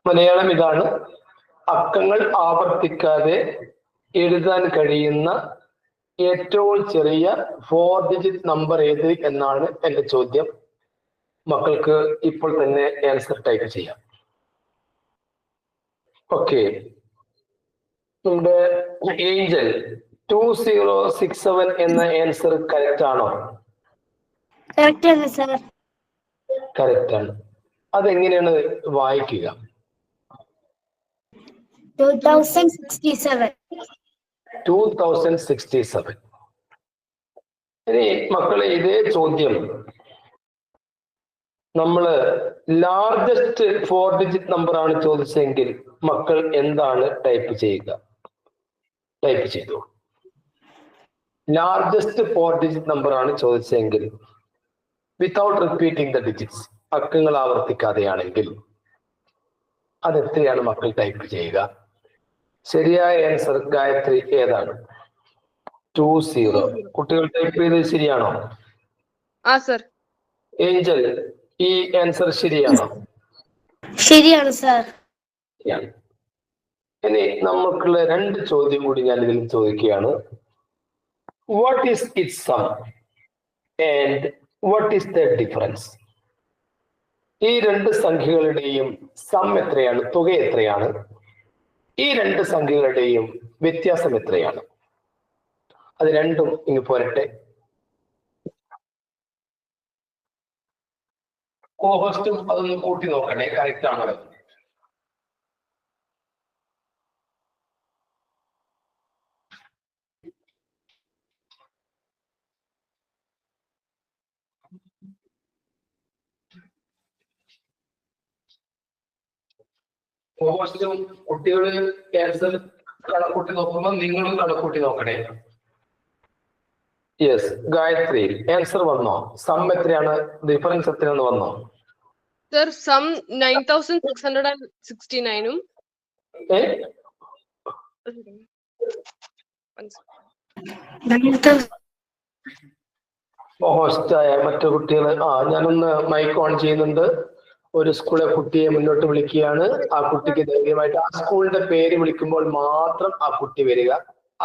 മലയാളം ഇതാണ്. അക്കങ്ങൾ ആവർത്തിക്കാതെ എഴുതാൻ കഴിയുന്ന ഏറ്റവും ചെറിയ 4 ഡിജിറ്റ് നമ്പർ ഏത് എന്നാണ് എന്റെ ചോദ്യം. മക്കൾക്ക് ഇപ്പോൾ തന്നെ ആൻസർ ടൈപ്പ് ചെയ്യാം. ഓക്കെ, നമ്മുടെ ഏഞ്ചൽ 2067 എന്ന ആൻസർ കറക്റ്റ് ആണോ? കറക്റ്റ് ആണ് സർ. കറക്റ്റ് ആണ്. അതെങ്ങനെയാണ് വായിക്കുക? 2067. 2067. ഇനി മക്കളെ ഇതേ ചോദ്യം നമ്മള് ലാർജസ്റ്റ് 4 ഡിജിറ്റ് നമ്പർ ആണ് ചോദിച്ചെങ്കിൽ മക്കൾ എന്താണ് ടൈപ്പ് ചെയ്യുക? ടൈപ്പ് ചെയ്തു. ലാർജസ്റ്റ് 4 ഡിജിറ്റ് നമ്പർ ആണ് ചോദിച്ചെങ്കിൽ വിത്തൗട്ട് റിപ്പീറ്റിംഗ് ദ ഡിജിറ്റ്സ്, അക്കങ്ങൾ ആവർത്തിക്കാതെയാണെങ്കിൽ അതെത്രയാണ് മക്കൾ ടൈപ്പ് ചെയ്യുക? ശരിയായ ആൻസർ ഗായത്രി ഏതാണ്? 20. കുട്ടികൾ ടൈപ്പ് ചെയ്തത് ശരിയാണോ? ഏഞ്ചൽ ഈ ആൻസർ ശരിയാണോ? ശരിയാണ് സർ. ഇനി നമുക്കുള്ള 2 ചോദ്യം കൂടി ഞാൻ ഇതിൽ ചോദിക്കുകയാണ്. What is its sum and what is the difference? ഈ 2 സംഖ്യകളുടെയും സം എത്രയാണ്? തുക എത്രയാണ്? ഈ 2 സംഖ്യകളുടെയും വ്യത്യാസം എത്രയാണ്? അത് രണ്ടും ഇങ്ങ് പോരട്ടെ. കോഹോസ്റ്റും അതൊന്ന് കൂട്ടി നോക്കണേ, കറക്റ്റ് ആണോ? കോഹോസ്റ്റും കുട്ടികള് ആൻസർ കണക്കൂട്ടി നോക്കുമ്പോൾ നിങ്ങളും കണക്കൂട്ടി നോക്കണേ. യെസ്, ഗായത്രി ആൻസർ വന്നോ? സം എത്രയാണ്, ഡിഫറൻസ് എത്രയാന്ന് വന്നോ? സർ, സം 9669 ഹോസ്റ്റായ മറ്റു കുട്ടികൾ ഞാനൊന്ന് മൈക്ക് ഓൺ ചെയ്യുന്നുണ്ട്. ഒരു സ്കൂളിലെ കുട്ടിയെ മുന്നോട്ട് വിളിക്കുകയാണ്. ആ കുട്ടിക്ക് ധൈര്യമായിട്ട് ആ സ്കൂളിന്റെ പേര് വിളിക്കുമ്പോൾ മാത്രം ആ കുട്ടി വരിക.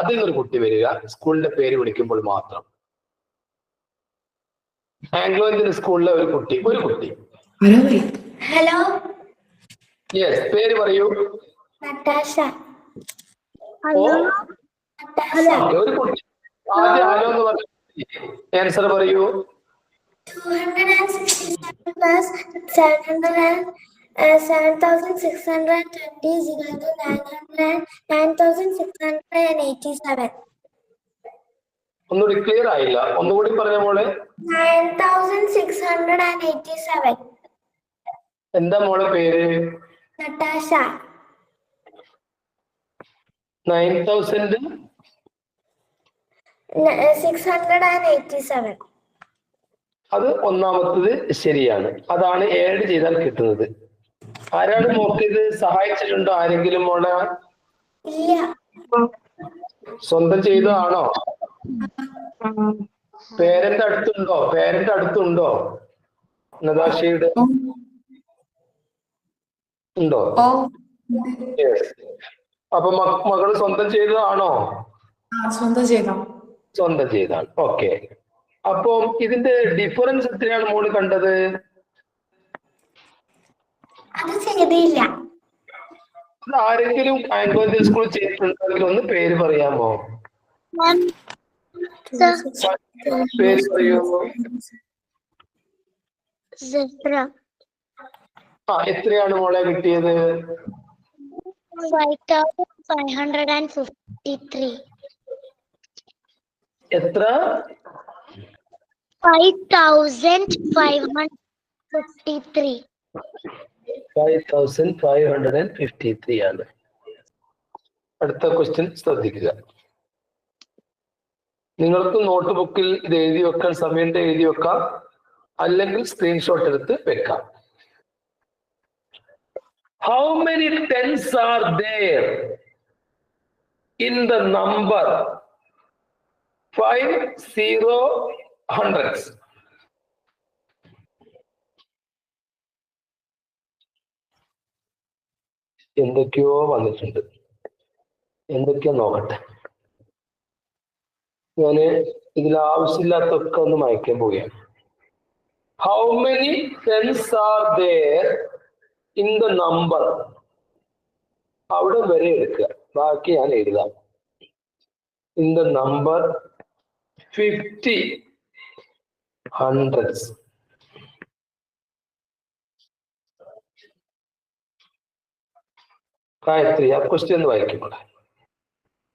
അതിൽ നിന്നൊരു കുട്ടി വരിക, സ്കൂളിന്റെ പേര് വിളിക്കുമ്പോൾ മാത്രം. ആംഗ്ലോ ഇന്ത്യൻ സ്കൂളിലെ ഒരു കുട്ടി. ഹലോ. യെസ്, പേര് പറയൂ. നട്ടാഷ. ഒരു കുട്ടി ആദ്യം ഹലോ എന്ന് പറഞ്ഞു. ആൻസർ പറയൂ. 267 plus 7620 is equal to 9687. ഒന്നുകൂടി ക്ലിയർ ആയില്ല, ഒന്നുകൂടി പറഞ്ഞ മോളെ. 9687. എന്താ മോളെ പേര്? നട്ടാഷ. 9687. അത് ഒന്നാമത്തത് ശരിയാണ്. അതാണ് ഏഡ് ചെയ്താൽ കിട്ടുന്നത്. ആരാണ് നോക്കിയത്? സഹായിച്ചിട്ടുണ്ടോ ആരെങ്കിലും മോളെ? ഇല്ല. സ്വന്തം ചെയ്തതാണോ? പേരന്റ് അടുത്തുണ്ടോ? നദാഷയുടെ ഉണ്ടോ? അപ്പൊ മകള് സ്വന്തം ചെയ്തതാണോ? സ്വന്തം ചെയ്താണ്. ഓക്കെ, അപ്പൊ ഇതിന്റെ ഡിഫറൻസ് എത്രയാണ് മോള് കണ്ടത്? അത് ചെയ്തില്ല. ആരെങ്കിലും ആംഗ്ലോ ഇന്ത്യൻ സ്കൂൾ ചെയ്തിട്ടുണ്ടെങ്കിൽ ഒന്ന് പേര് പറയാമോ? പേര് പറയൂ. എത്രയാണ് മോളെ കിട്ടിയത്? 5553. എത്ര? 5553. 5553 ആണ്. അടുത്ത ക്വസ്റ്റ്യൻ ശ്രദ്ധിക്കുക. നിങ്ങൾക്ക് നോട്ട് ബുക്കിൽ ഇത് എഴുതി വെക്കാൻ സമയത്ത് എഴുതി വെക്കാം, അല്ലെങ്കിൽ സ്ക്രീൻഷോട്ട് എടുത്ത് വെക്കാം. How many tens are there in the number 50 hundreds? എന്തൊക്കെയോ വന്നിട്ടുണ്ട്. എന്തൊക്കെയോ നോക്കട്ടെ. ഞാന് ഇതിൽ ആവശ്യമില്ലാത്തൊക്കെ ഒന്ന് മായ്ക്കാൻ പോവുകയാണ്. How many tense R there in the number? അവിടെ വരെ എടുക്കുക, ബാക്കി ഞാൻ എഴുതാം. In the number 50 hundreds. Gayathri ആ ക്വസ്റ്റ്യൻ ഒന്ന് വായിക്കുമ്പോൾ.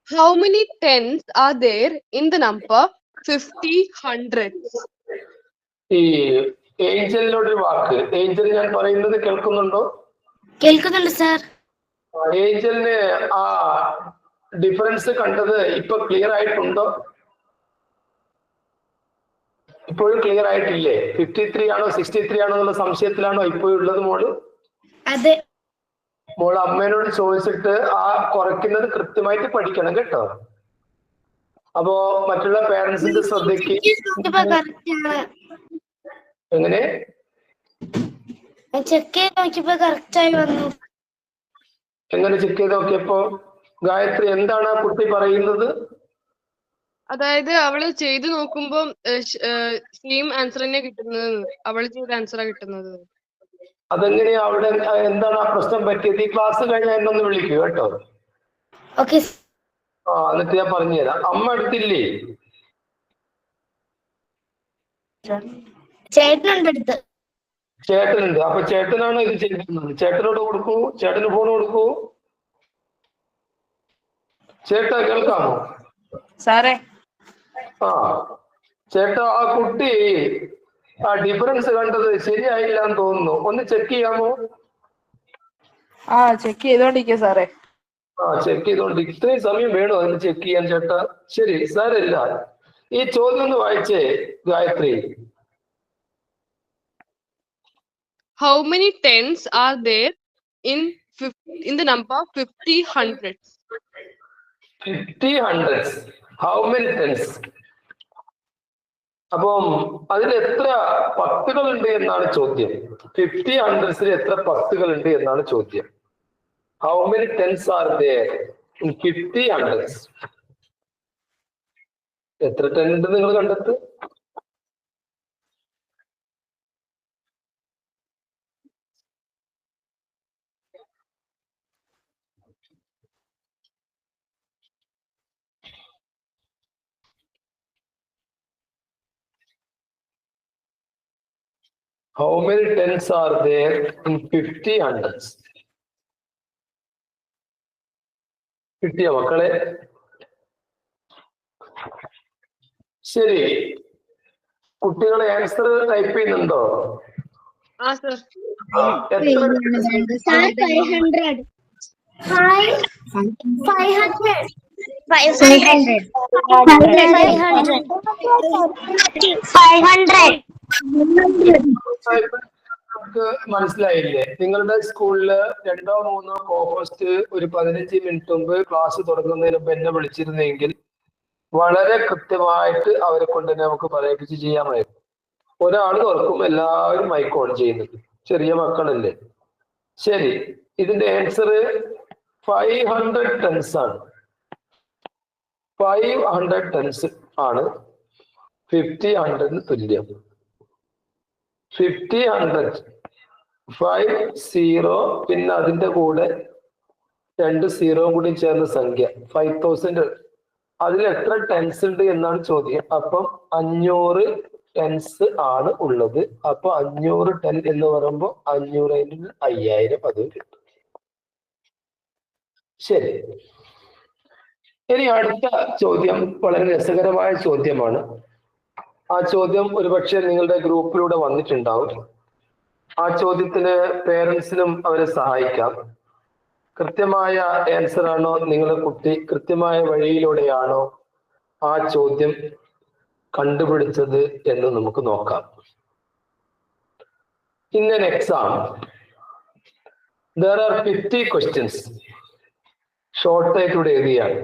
How many tens are there in the number 50 hundreds? ഈ ഏഞ്ചലിനോട് ഒരു വാക്ക്, ഏഞ്ചൽ ഞാൻ പറയുന്നത് കേൾക്കുന്നുണ്ടോ? കേൾക്കുന്നുണ്ട് സാർ. ഏഞ്ചലിന് ആ ഡിഫറൻസ് കണ്ടത് ഇപ്പൊ ക്ലിയർ ആയിട്ടുണ്ടോ? ഇപ്പോഴും ക്ലിയർ ആയിട്ടില്ലേ? 53 ആണോ 63 ആണോ എന്നുള്ള സംശയത്തിലാണോ ഇപ്പോഴും ഉള്ളത് മോള്? അതെ. മോൾ അമ്മേനോട് ചോദിച്ചിട്ട് ആ കുറയ്ക്കുന്നത് കൃത്യമായിട്ട് പഠിക്കണം കേട്ടോ. അപ്പോ മറ്റുള്ള പേരൻസിന്റെ ശ്രദ്ധയ്ക്ക് എങ്ങനെ ചെക്ക് ചെയ്ത് നോക്കിയപ്പോ കറക്റ്റ് ആയി വന്നു. എങ്ങനെ ചെക്ക് ചെയ്ത് നോക്കിയപ്പോ? ഗായത്രി എന്താണ് ആ കുട്ടി പറയുന്നത്? അതായത് അവള് ചെയ്ത് നോക്കുമ്പോ സെയിം ആൻസർ തന്നെ കിട്ടുന്നത്. അവള് ചെയ്ത ആൻസറാ കിട്ടുന്നത്. അതെങ്ങനെയാ? അവിടെ എന്താണ് ആ പ്രശ്നം പറ്റിയത്? ഈ ക്ലാസ് കഴിഞ്ഞാൽ എന്നൊന്ന് വിളിക്കൂ കേട്ടോ. ഓക്കെ. ആ എന്നിട്ട് ഞാൻ പറഞ്ഞുതരാം. അമ്മ അടുത്തില്ലേ? ചേട്ടനുണ്ട് അടുത്ത്. ചേട്ടനുണ്ട്. അപ്പൊ ചേട്ടനാണ് ഇത് ചെയ്തിരുന്നത്. ചേട്ടനോട് കൊടുക്കൂ, ചേട്ടന് ഫോൺ കൊടുക്കൂ. ചേട്ടാ കേൾക്കാമോ? സാറേ. ആ ചേട്ടാ, ആ കുട്ടി ആ ഡിഫറൻസ് കണ്ടത് ശരിയായില്ല എന്ന് തോന്നുന്നു. ഒന്ന് ചെക്ക് ചെയ്യാമോ? ആ ചെക്ക് ചെയ്തോണ്ടിരിക്കുക സാറേ. ആ ചെക്ക് ചെയ്തോണ്ട് ഇത്രയും സമയം വേണോ അതിന് ചെക്ക് ചെയ്യാൻ ചേട്ടാ? ശരി സാരമില്ല. ഈ ചോദ്യം ഒന്ന് വായിച്ചേ Gayathri. How many tens are there in the number 50 hundreds? 50 hundreds. How many tens? അപ്പം അതിൽ എത്ര പത്തുകൾ ഉണ്ട് എന്നാണ് ചോദ്യം. 50 hundredsൽ എത്ര പത്തുകൾ ഉണ്ട് എന്നാണ് ചോദ്യം. How many tens are there in 50 hundreds? എത്ര ടെൻ ഉണ്ട് നിങ്ങൾ കണ്ടെത്ത്. How many tens are there in 50 hundreds? കിട്ടിയ മക്കളെ? ശരി, കുട്ടികളെ ആൻസർ ടൈപ്പ് ചെയ്യുന്നുണ്ടോ? ആ സർ. എത്ര? 500. 500. നമുക്ക് മനസ്സിലായില്ലേ? നിങ്ങളുടെ സ്കൂളില് 2 or 3 കോഹോസ്റ്റ് ഒരു 15 മിനിറ്റ് മുമ്പ് ക്ലാസ് തുടങ്ങുന്നതിന് മുമ്പ് എന്നെ വിളിച്ചിരുന്നെങ്കിൽ വളരെ കൃത്യമായിട്ട് അവരെ കൊണ്ട് തന്നെ നമുക്ക് പറയിപ്പിച്ച് ചെയ്യാമായിരുന്നു. ഒരാൾ തുറക്കും, എല്ലാവരും മൈക്ക് ഓൺ ചെയ്യുന്നത്. ചെറിയ മക്കളല്ലേ. ശരി, ഇതിന്റെ ആൻസർ 500 tens ആണ്. 500 tens ആണ് 50 hundred തുല്യം. 50 hundred 50 പിന്നെ അതിന്റെ കൂടെ 2 0 കൂടി ചേർന്ന സംഖ്യ 5000. അതിൽ എത്ര ടെൻസ് ഉണ്ട് എന്നാണ് ചോദ്യം. അപ്പം 500 ടെൻസ് ആണ് ഉള്ളത്. അപ്പൊ 500 ടെൻ എന്ന് പറയുമ്പോൾ 500 5000 അത് കിട്ടും. ശരി, ഇനി അടുത്ത ചോദ്യം വളരെ രസകരമായ ചോദ്യമാണ്. ആ ചോദ്യം ഒരുപക്ഷെ നിങ്ങളുടെ ഗ്രൂപ്പിലൂടെ വന്നിട്ടുണ്ടാവും. ആ ചോദ്യത്തിന് പേരൻസിനും അവരെ സഹായിക്കാം. കൃത്യമായ ആൻസർ ആണോ നിങ്ങളുടെ കുട്ടി കൃത്യമായ വഴിയിലൂടെയാണോ ആ ചോദ്യം കണ്ടുപിടിച്ചത് എന്ന് നമുക്ക് നോക്കാം. In an exam, there are 50 questions. Short ആയിട്ട് ഇവിടെ എഴുതിയാണ്.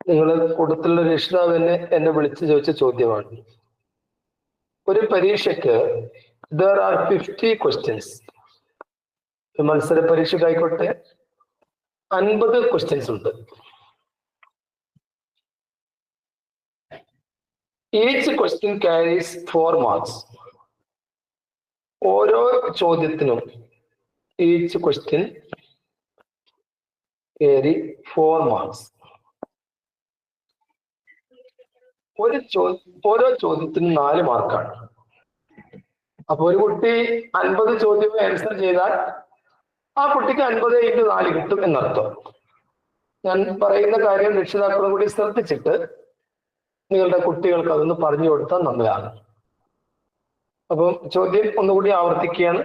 നിങ്ങൾ കൂട്ടത്തിലുള്ള രക്ഷിതാവ് എന്നെ വിളിച്ച് ചോദിച്ച ചോദ്യമാണ്. ഒരു പരീക്ഷയ്ക്ക് there are 50 questions. മത്സര പരീക്ഷയ്ക്കായിക്കോട്ടെ 50 ക്വസ്റ്റ്യൻസ് ഉണ്ട്. Each question carries 4 marks. ഓരോ ചോദ്യത്തിനും ഈച്ച് ക്വസ്റ്റ്യൻ ക്യാരി 4 മാർക്സ്. ഓരോ ചോദ്യത്തിനും 4 മാർക്കാണ്. അപ്പൊ ഒരു കുട്ടി 50 ചോദ്യം ആൻസർ ചെയ്താൽ ആ കുട്ടിക്ക് 50 × 4 കിട്ടും എന്നർത്ഥം. ഞാൻ പറയുന്ന കാര്യം രക്ഷിതാക്കളും കൂടി ശ്രദ്ധിച്ചിട്ട് നിങ്ങളുടെ കുട്ടികൾക്ക് അതൊന്ന് പറഞ്ഞു കൊടുത്താൽ നല്ലതാണ്. അപ്പം ചോദ്യം ഒന്നുകൂടി ആവർത്തിക്കുകയാണ്.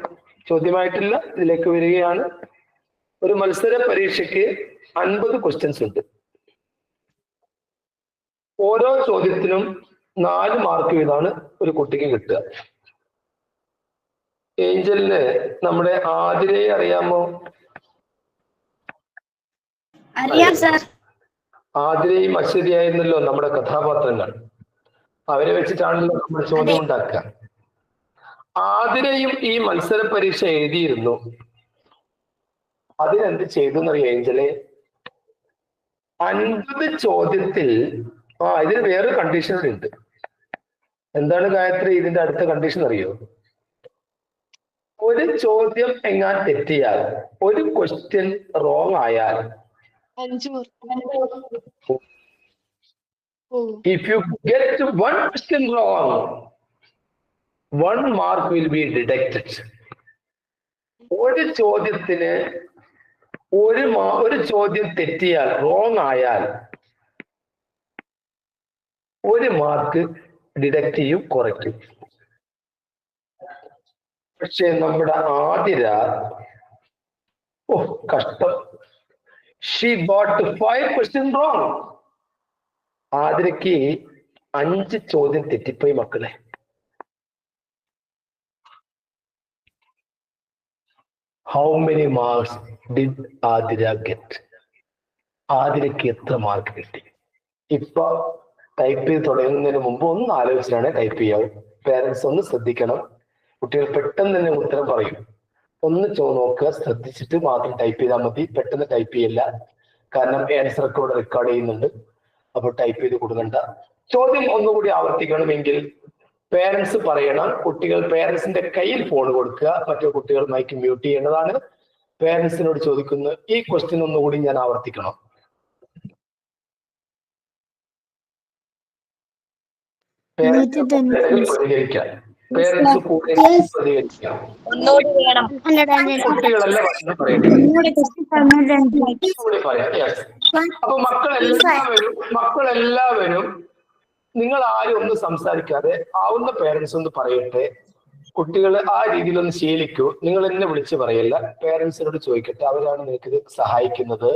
ചോദ്യമായിട്ടില്ല, ഇതിലേക്ക് വരികയാണ്. ഒരു മത്സര പരീക്ഷയ്ക്ക് 50 ക്വസ്റ്റ്യൻസ് ഉണ്ട്. ഓരോ ചോദ്യത്തിനും 4 മാർക്ക് വീതമാണ് ഒരു കുട്ടിക്ക് കിട്ടുക. ഏഞ്ചലിന് നമ്മുടെ ആതിരയെ അറിയാമോ? അറിയാം സർ. ആതിരയും അശ്വതിയായിരുന്നല്ലോ നമ്മുടെ കഥാപാത്രങ്ങൾ. അവരെ വെച്ചിട്ടാണല്ലോ നമ്മൾ ചോദ്യം ഉണ്ടാക്കുക. ആതിരയും ഈ മത്സര പരീക്ഷ എഴുതിയിരുന്നു. അതിനെന്ത് ചെയ്തു എന്നറിയോ ഏഞ്ചലെ? 50 ചോദ്യത്തിൽ ഇതിന് വേറൊരു കണ്ടീഷൻ ഉണ്ട്. എന്താണ് ഗായത്രി ഇതിന്റെ അടുത്ത കണ്ടീഷൻ അറിയോ? ഒരു ചോദ്യം എങ്ങാൻ തെറ്റിയാൽ, ഒരു ക്വസ്റ്റ്യൻ റോങ് ആയാൽ, 5 mark. if you get one question wrong, 1 mark will be deducted. ഒരു ചോദ്യത്തിന് ഒരു ചോദ്യം തെറ്റിയാൽ, റോങ് ആയാൽ 1 മാർക്ക് ഡിഡക്ട് ചെയ്യും, കുറയ്ക്കും. പക്ഷെ നമ്മുടെ ആതിര കഷ്ടം. She got 5 questions wrong. ആതിരയ്ക്ക് 5 ചോദ്യം തെറ്റിപ്പോയി മക്കളെ. How many marks did Athira get? ആതിരയ്ക്ക് എത്ര മാർക്ക് കിട്ടി? ഇപ്പൊ ടൈപ്പ് ചെയ്ത് തുടങ്ങുന്നതിന് മുമ്പ് ഒന്ന് ആലോചിച്ചിട്ടാണ് ടൈപ്പ് ചെയ്യാവൂ. പേരൻസ് ഒന്ന് ശ്രദ്ധിക്കണം. കുട്ടികൾ പെട്ടെന്ന് തന്നെ ഉത്തരം പറയും. ഒന്ന് നോക്കുക, ശ്രദ്ധിച്ചിട്ട് മാത്രം ടൈപ്പ് ചെയ്താൽ മതി. പെട്ടെന്ന് ടൈപ്പ് ചെയ്യില്ല, കാരണം ആൻസർ ഒക്കെ ഇവിടെ റെക്കോർഡ് ചെയ്യുന്നുണ്ട്. അപ്പോൾ ടൈപ്പ് ചെയ്ത് കൊടുക്കണ്ട. ചോദ്യം ഒന്നുകൂടി ആവർത്തിക്കണമെങ്കിൽ പേരൻസ് പറയണം. കുട്ടികൾ പേരൻസിന്റെ കയ്യിൽ ഫോൺ കൊടുക്കുക, മറ്റു കുട്ടികൾ മൈക്ക് മ്യൂട്ട് ചെയ്യേണ്ടതാണ്. പേരൻസിനോട് ചോദിക്കുന്നു, ഈ ക്വസ്റ്റ്യൻ ഒന്നുകൂടി ഞാൻ ആവർത്തിക്കണം. പ്രതികരിക്കാം. പേരൻസ് കൂടെ പ്രതികരിക്കാം. കുട്ടികളല്ല പറയാം. അപ്പൊ മക്കളെല്ലാവരും നിങ്ങൾ ആരും ഒന്നും സംസാരിക്കാതെ ആവുന്ന പേരൻസ് ഒന്ന് പറയട്ടെ. കുട്ടികൾ ആ രീതിയിൽ ഒന്ന് ശീലിക്കൂ. നിങ്ങൾ എന്നെ വിളിച്ച് പറയല്ല, പേരൻസിനോട് ചോദിക്കട്ടെ. അവരാണ് നിങ്ങൾക്ക് സഹായിക്കുന്നത്.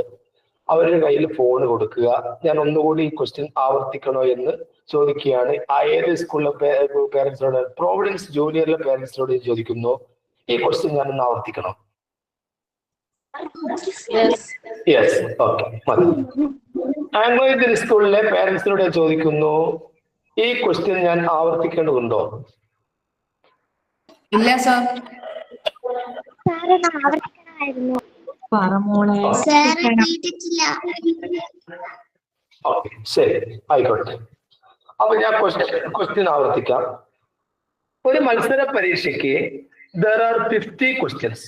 അവരുടെ കയ്യിൽ ഫോൺ കൊടുക്കുക. ഞാൻ ഒന്നുകൂടി ഈ ക്വസ്റ്റ്യൻ ആവർത്തിക്കണോ എന്ന് ചോദിക്കുകയാണ്. ഏത് സ്കൂളിലെ പേരൻസിനോട്? പ്രോവിഡൻസ് ജൂനിയറിലെ പേരൻസിനോട് ചോദിക്കുന്നു, ഈ ക്വസ്റ്റ്യൻ ഞാനൊന്ന് ആവർത്തിക്കണോ? യെസ്, ഓക്കെ, മതി. ആംഗ്ലോ സ്കൂളിലെ പേരൻസിനോട് ചോദിക്കുന്നു, ഈ ക്വസ്റ്റ്യൻ ഞാൻ ആവർത്തിക്കേണ്ടതുണ്ടോ? ഇല്ല സർ. ഓക്കെ, ശരി, ആയിക്കോട്ടെ. അപ്പൊ ഞാൻ ക്വസ്റ്റ്യൻ ആവർത്തിക്കാം. ഒരു മത്സര പരീക്ഷയ്ക്ക് there are 50 questions.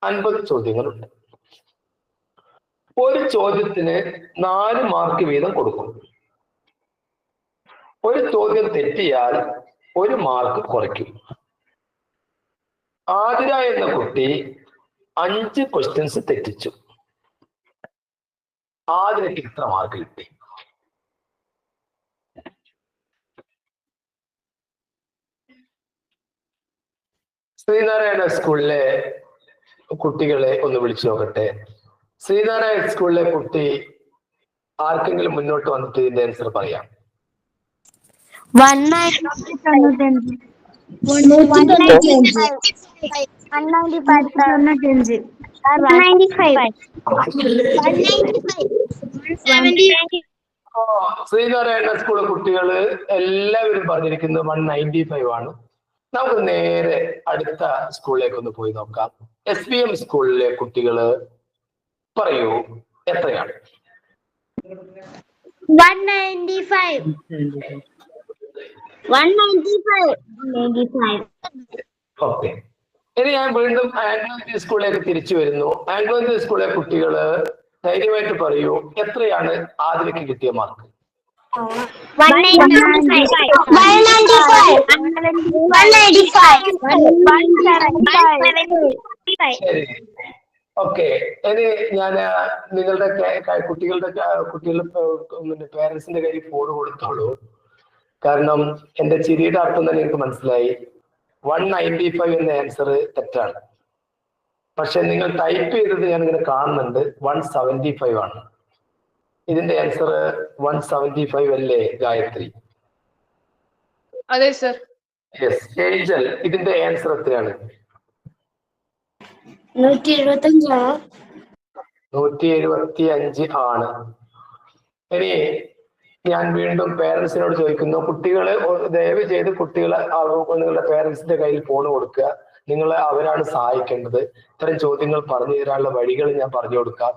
50 ചോദ്യങ്ങളുണ്ട്. ഒരു ചോദ്യത്തിന് 4 മാർക്ക് വീതം കൊടുക്കും. ഒരു ചോദ്യം തെറ്റിയാൽ 1 മാർക്ക് കുറയ്ക്കും. ആതിര എന്ന കുട്ടി 5 ക്വസ്റ്റ്യൻസ് തെറ്റിച്ചു. ആതിരയ്ക്ക് ഇത്ര മാർക്ക് കിട്ടി. ശ്രീനാരായണ സ്കൂളിലെ കുട്ടികളെ ഒന്ന് വിളിച്ചു നോക്കട്ടെ. ശ്രീനാരായണ സ്കൂളിലെ കുട്ടി ആർക്കെങ്കിലും മുന്നോട്ട് വന്നിട്ട് ഇതിന്റെ ആൻസർ പറയാം. 195. ശ്രീനാരായണ സ്കൂളിലെ കുട്ടികള് എല്ലാവരും പറഞ്ഞിരിക്കുന്നത് 195 ആണ്. നമുക്ക് നേരെ അടുത്ത സ്കൂളിലേക്ക് ഒന്ന് പോയി നോക്കാം. SVM സ്കൂളിലെ കുട്ടികള് പറയൂ, എത്രയാണ്? 195. 195. ഓക്കെ. ഇനി ഞാൻ വീണ്ടും ആംഗ്ലോ ഇന്ത്യൻ സ്കൂളിലേക്ക് തിരിച്ചു വരുന്നു. ആംഗ്ലോ ഇന്ത്യൻ സ്കൂളിലെ കുട്ടികള് ധൈര്യമായിട്ട് പറയൂ, എത്രയാണ് ആദിലയ്ക്ക് കിട്ടിയ മാർക്ക്? 195. ശരി. ഓക്കെ. ഇനി ഞാൻ നിങ്ങളുടെ കുട്ടികളുടെ പേരൻസിന്റെ കയ്യിൽ ഫോൺ കൊടുത്തോളൂ. കാരണം എന്റെ ചിരിയുടെ അർത്ഥം തന്നെ എനിക്ക് മനസ്സിലായി. 195 എന്ന ആൻസർ തെറ്റാണ്. പക്ഷെ നിങ്ങൾ ടൈപ്പ് ചെയ്തത് ഞാൻ ഇങ്ങനെ കാണുന്നുണ്ട് 175 ആണ്. ഇതിന്റെ ആൻസർ 175 അല്ലേ ഗായത്രി? അതെ സർ. യെസ്. ഏഞ്ചൽ, ഇതിന്റെ ആൻസർ എത്രയാണ്? 175 ആണ്. ഇനി ഞാൻ വീണ്ടും പേരൻസിനോട് ചോദിക്കുന്നു, കുട്ടികള് ദയവ് ചെയ്ത് കുട്ടികളെ നിങ്ങളുടെ പേരൻസിന്റെ കയ്യിൽ ഫോൺ കൊടുക്കുക. നിങ്ങളെ അവരാണ് സഹായിക്കേണ്ടത്. ഇത്തരം ചോദ്യങ്ങൾ പറഞ്ഞു തരാനുള്ള വഴികൾ ഞാൻ പറഞ്ഞു കൊടുക്കാം.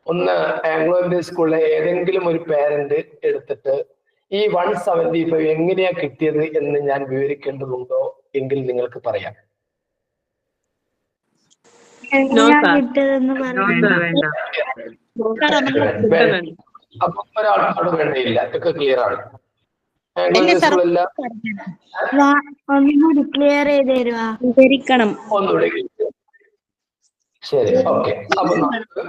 ഒന്ന്, ആംഗ്ലോ ഇന്ത്യൻ സ്കൂളിലെ ഏതെങ്കിലും ഒരു പേരന്റ് എടുത്തിട്ട് ഈ 175 എങ്ങനെയാ കിട്ടിയത് എന്ന് ഞാൻ വിവരിക്കേണ്ടതുണ്ടോ എങ്കിൽ നിങ്ങൾക്ക് പറയാം. അപ്പൊ ഒരാൾക്കാട് വേണ്ടയില്ല, ഒക്കെ ക്ലിയർ ആണ്. ആംഗ്ലോ ഇന്ത്യൻ സ്കൂളെല്ലാം ഒന്നുകൂടി ക്ലിയർ ചെയ്ത് തരുവാ. ഒന്നുകൂടി. ശരി, ഓക്കെ. അപ്പൊ നമുക്ക്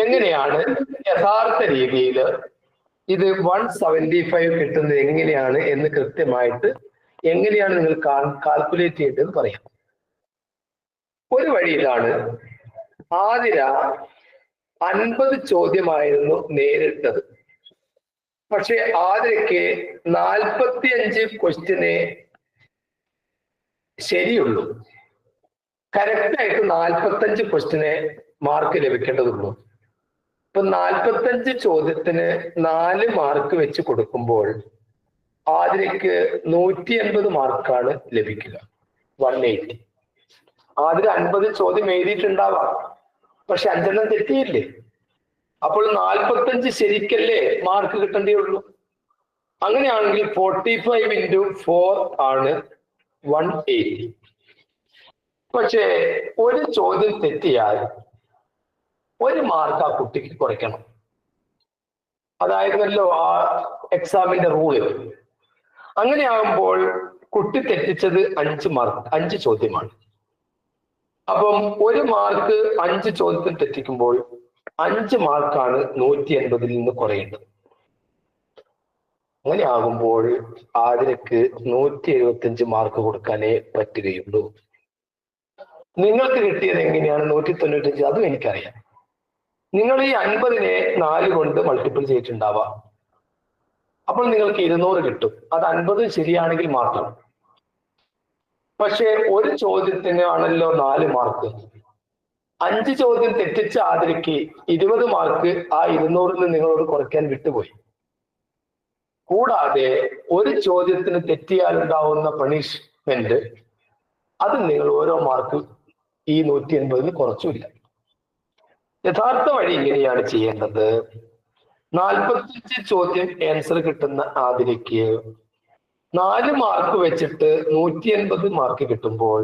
എങ്ങനെയാണ് യഥാർത്ഥ രീതിയിൽ ഇത് 175 കിട്ടുന്നത് എങ്ങനെയാണ് എന്ന് കൃത്യമായിട്ട് എങ്ങനെയാണ് നിങ്ങൾ കാൽക്കുലേറ്റ് ചെയ്യേണ്ടത് പറയാം. ഒരു വഴി ഇതാണ്. ആതിര 50 ചോദ്യമായിരുന്നു നേരിട്ടത്. പക്ഷെ ആതിരയ്ക്ക് 45 ക്വസ്റ്റ്യനെ ശരിയുള്ളൂ. കറക്റ്റായിട്ട് 45 ക്വസ്റ്റ്യനെ മാർക്ക് ലഭിക്കേണ്ടതുള്ളൂ. ഇപ്പൊ 45 ചോദ്യത്തിന് 4 മാർക്ക് വെച്ച് കൊടുക്കുമ്പോൾ ആതിരയ്ക്ക് 180 മാർക്കാണ് ലഭിക്കുക. 180. ആതിര 50 ചോദ്യം എഴുതിയിട്ടുണ്ടാവാം, പക്ഷെ 5 തെറ്റിയില്ലേ? അപ്പോൾ 45 ശരിക്കല്ലേ മാർക്ക് കിട്ടേണ്ടിയുള്ളൂ. അങ്ങനെയാണെങ്കിൽ 45 × 4 ആണ് 180. പക്ഷേ ഒരു ചോദ്യം തെറ്റിയാൽ 1 മാർക്ക് ആ കുട്ടിക്ക് കുറയ്ക്കണം. അതായിരുന്നല്ലോ ആ എക്സാമിന്റെ റൂള്. അങ്ങനെയാകുമ്പോൾ കുട്ടി തെറ്റിച്ചത് 5 മാർക്ക്, 5 ചോദ്യമാണ്. അപ്പം 1 മാർക്ക് 5 ചോദ്യത്തിൽ തെറ്റിക്കുമ്പോൾ 5 മാർക്കാണ് 180 നിന്ന് കുറയേണ്ടത്. അങ്ങനെ ആകുമ്പോൾ ആതിരക്ക് 175 മാർക്ക് കൊടുക്കാനേ പറ്റുകയുള്ളൂ. നിങ്ങൾക്ക് കിട്ടിയത് എങ്ങനെയാണ് 195? അതും എനിക്കറിയാം. നിങ്ങൾ ഈ 50നെ 4 കൊണ്ട് മൾട്ടിപ്പിൾ ചെയ്തിട്ടുണ്ടാവാം. അപ്പോൾ നിങ്ങൾക്ക് 200 കിട്ടും. അത് 50 ശരിയാണെങ്കിൽ മാത്രം. പക്ഷെ ഒരു ചോദ്യത്തിന് ആണല്ലോ 4 മാർക്ക്. 5 ചോദ്യം തെറ്റിച്ച ആതിരയ്ക്ക് 20 മാർക്ക് ആ 200 നിങ്ങളോട് കുറയ്ക്കാൻ വിട്ടുപോയി. കൂടാതെ ഒരു ചോദ്യത്തിന് തെറ്റിയാലുണ്ടാവുന്ന പണിഷ്മെന്റ് അത് നിങ്ങൾ ഓരോ മാർക്ക് ഈ 180 കുറച്ചില്ല. യഥാർത്ഥ വഴി ഇങ്ങനെയാണ് ചെയ്യേണ്ടത്. 45 ചോദ്യം ആൻസർ കിട്ടുന്ന ആതിരയ്ക്ക് 4 മാർക്ക് വെച്ചിട്ട് 180 മാർക്ക് കിട്ടുമ്പോൾ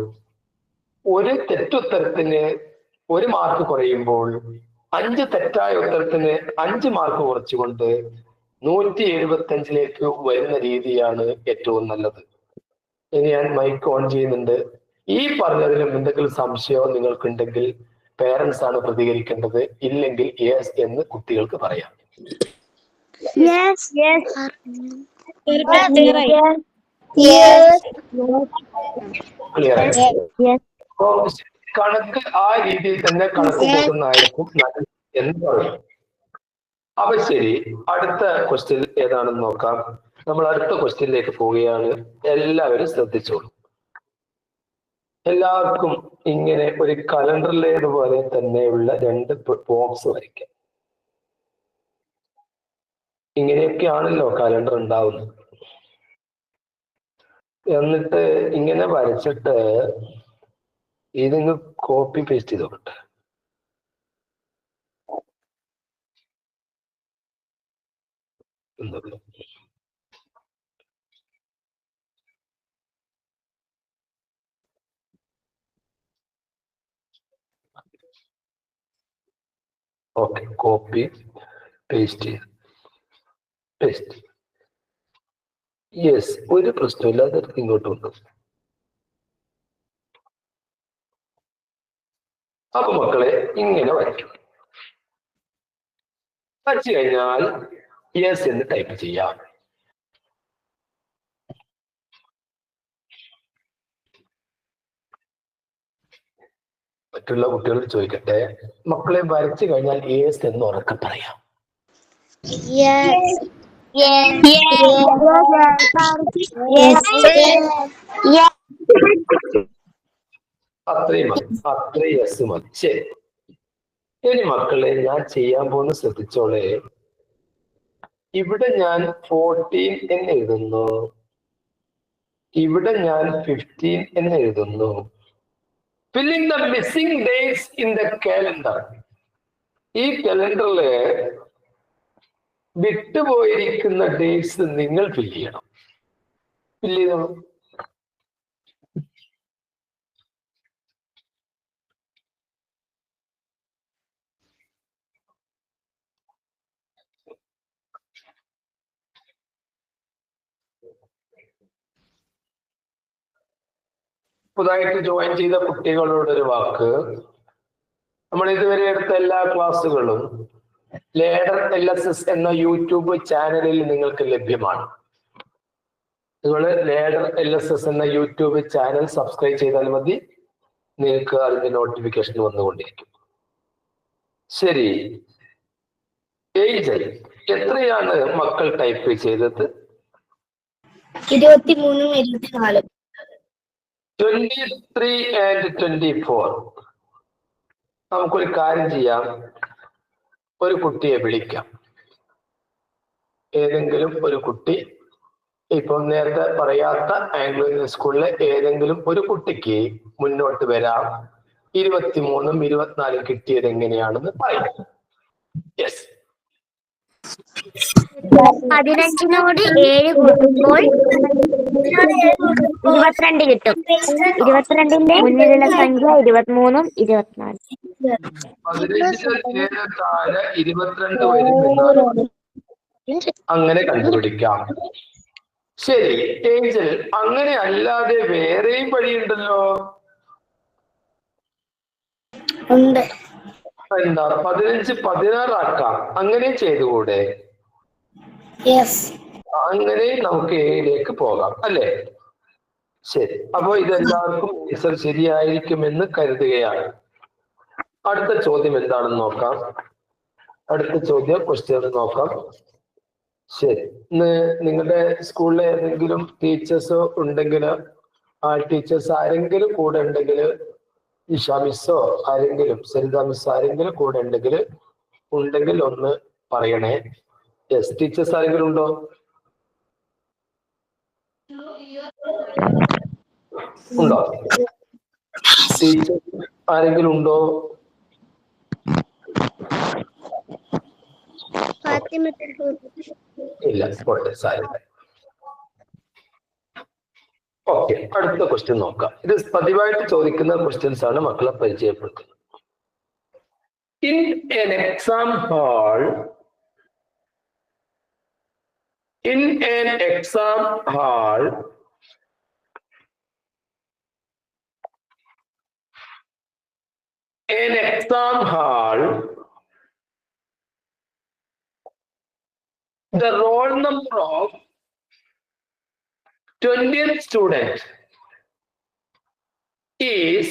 ഒരു തെറ്റുത്തരത്തിന് 1 മാർക്ക് കുറയുമ്പോൾ 5 തെറ്റായ ഉത്തരത്തിന് 5 മാർക്ക് കുറച്ചുകൊണ്ട് 175ലേക്ക് വരുന്ന രീതിയാണ് ഏറ്റവും നല്ലത്. ഇനി ഞാൻ മൈക്ക് ഓൺ ചെയ്യുന്നുണ്ട്. ഈ പറഞ്ഞതിലും എന്തെങ്കിലും സംശയമോ നിങ്ങൾക്കുണ്ടെങ്കിൽ പേരൻസ് ആണ് പ്രതികരിക്കേണ്ടത്. ഇല്ലെങ്കിൽ യെസ് എന്ന് കുട്ടികൾക്ക് പറയാം. ക്ലിയർ ആയി? കണക്ക് ആ രീതിയിൽ തന്നെ കണക്ക് കൂട്ടുന്നതായിരിക്കും എന്ന് പറയും. അപ്പൊ ശരി, അടുത്ത ക്വസ്റ്റ്യൻ ഏതാണെന്ന് നോക്കാം. നമ്മൾ അടുത്ത ക്വസ്റ്റ്യനിലേക്ക് പോവുകയാണ്. എല്ലാവരും ശ്രദ്ധിച്ചോളൂ. എല്ലാവർക്കും ഇങ്ങനെ ഒരു കലണ്ടറിലേതുപോലെ തന്നെയുള്ള 2 ബോക്സ് വരയ്ക്കാം. ഇങ്ങനെയൊക്കെയാണല്ലോ കലണ്ടർ ഉണ്ടാവുന്നത്. എന്നിട്ട് ഇങ്ങനെ വരച്ചിട്ട് ഇതിങ്ങ് കോപ്പി പേസ്റ്റ് ചെയ്ത് നോക്കട്ടെ. ഓക്കെ, കോപ്പി പേസ്റ്റ് ചെയ്ത് പേസ്റ്റ്. യെസ്, ഒരു പ്രശ്നമില്ല, അതെടുത്ത് ഇങ്ങോട്ട് വന്നു. അപ്പൊ മക്കളെ ഇങ്ങനെ വരയ്ക്കും. വരച്ചു കഴിഞ്ഞാൽ യെസ് എന്ന് ടൈപ്പ് ചെയ്യാം. മറ്റുള്ള കുട്ടികൾ ചോദിക്കട്ടെ, മക്കളെ വരച്ചു കഴിഞ്ഞാൽ യെസ് എന്ന് ഉറക്കെ പറയാം. അത്രയും മതി, അത്രയും യെസ് മതി. ശരി, ഇനി മക്കളെ ഞാൻ ചെയ്യാൻ പോകുന്ന ശ്രദ്ധിച്ചോളെ. ഇവിടെ ഞാൻ 14 എന്ന് എഴുതുന്നു, ഇവിടെ ഞാൻ 15 എന്ന് എഴുതുന്നു. Filling the missing dates in the calendar. ഈ കലണ്ടറില് വിട്ടുപോയിരിക്കുന്ന ഡേറ്റ്സ് നിങ്ങൾ ഫില്ല് ചെയ്യണം. ഫില്ല് ചെയ്തോളൂ. പുതുതായിട്ട് ജോയിൻ ചെയ്ത കുട്ടികളോടൊരു വാക്ക്. നമ്മൾ ഇതുവരെ എടുത്ത എല്ലാ ക്ലാസ്സുകളും ലേഡർ LSS എന്ന യൂട്യൂബ് ചാനലിൽ നിങ്ങൾക്ക് ലഭ്യമാണ്. നിങ്ങൾ ലേഡർ LSS എന്ന യൂട്യൂബ് ചാനൽ സബ്സ്ക്രൈബ് ചെയ്താൽ മതി, നിങ്ങൾക്ക് അതിന്റെ നോട്ടിഫിക്കേഷൻ വന്നുകൊണ്ടിരിക്കും. ശരി, ഏഞ്ചൽ എത്രയാണ് മക്കൾ ടൈപ്പ് ചെയ്തത്? 23 24. 23 and 24. നമുക്കൊരു കാര്യം ചെയ്യാം, ഒരു കുട്ടിയെ വിളിക്കാം. ഏതെങ്കിലും ഒരു കുട്ടി, ഇപ്പം നേരത്തെ പറയാത്ത ആംഗ്ലോ ഇന്ത്യൻ സ്കൂളിലെ ഏതെങ്കിലും ഒരു കുട്ടിക്ക് മുന്നോട്ട് വരാം. 23ഉം 24ഉം കിട്ടിയത് എങ്ങനെയാണെന്ന് പറയാം. യെസ്. 15നോട് 7 കൂട്ടുമ്പോൾ 22 കിട്ടും. 22ന്റെ മുന്നിലുള്ള സംഖ്യ 23ഉം 24. 15 താഴെ 22 വരും, അങ്ങനെ കണ്ടുപിടിക്കാം. ശരി ഏഞ്ചൽ, അങ്ങനെ അല്ലാതെ വേറെയും വഴിയുണ്ടല്ലോ. ഉണ്ട്. എന്താ? 15 16 ആക്കാം, അങ്ങനെ ചെയ്തുകൂടെ? അങ്ങനെ നമുക്ക് എയിലേക്ക് പോകാം അല്ലേ? ശരി, അപ്പൊ ഇതെല്ലാവർക്കും ആൻസർ ശരിയായിരിക്കുമെന്ന് കരുതുകയാണ്. അടുത്ത ചോദ്യം എന്താണെന്ന് നോക്കാം. അടുത്ത ചോദ്യം ക്വസ്റ്റ്യൻ നോക്കാം. ശരി, ഇന്ന് നിങ്ങളുടെ സ്കൂളിലെ ഏതെങ്കിലും ടീച്ചേഴ്സോ ഉണ്ടെങ്കിൽ, ആ ടീച്ചേഴ്സ് ആരെങ്കിലും കൂടെ ഉണ്ടെങ്കിൽ, ഇഷ മിസ്സോ ആരെങ്കിലും, സരിത മിസ് ആരെങ്കിലും കൂടെ ഉണ്ടെങ്കിൽ ഒന്ന് പറയണേ. യെസ്, ടീച്ചേഴ്സ് ആരെങ്കിലും ഉണ്ടോ? ഉണ്ടോ? ടീച്ചേഴ്സ് ആരെങ്കിലും ഉണ്ടോ? ഇല്ല, സാരില്ല. ഓക്കെ, അടുത്ത ക്വസ്റ്റ്യൻ നോക്കാം. ഇത് പതിവായിട്ട് ചോദിക്കുന്ന ക്വസ്റ്റ്യൻസ് ആണ്, മക്കളെ പരിചയപ്പെടുത്തുന്നത്. In an exam hall, an exam hall, the roll number of 20th student is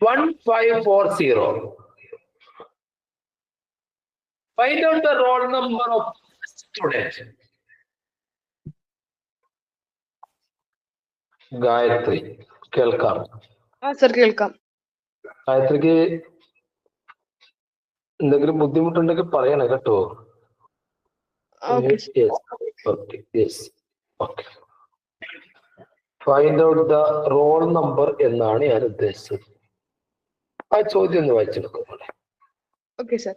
1540. Find out the roll number of students. Gayathri കേൾക്കാം? സർ കേൾക്കാം. ഗായത്രിക്ക് എന്തെങ്കിലും ബുദ്ധിമുട്ടുണ്ടെങ്കിൽ പറയണേ കേട്ടോ. Find out the roll number എന്നാണ് ഞാൻ ഉദ്ദേശിച്ചത്. ആ ചോദ്യം ഒന്ന് വായിച്ചെടുക്കും. Okay, sir.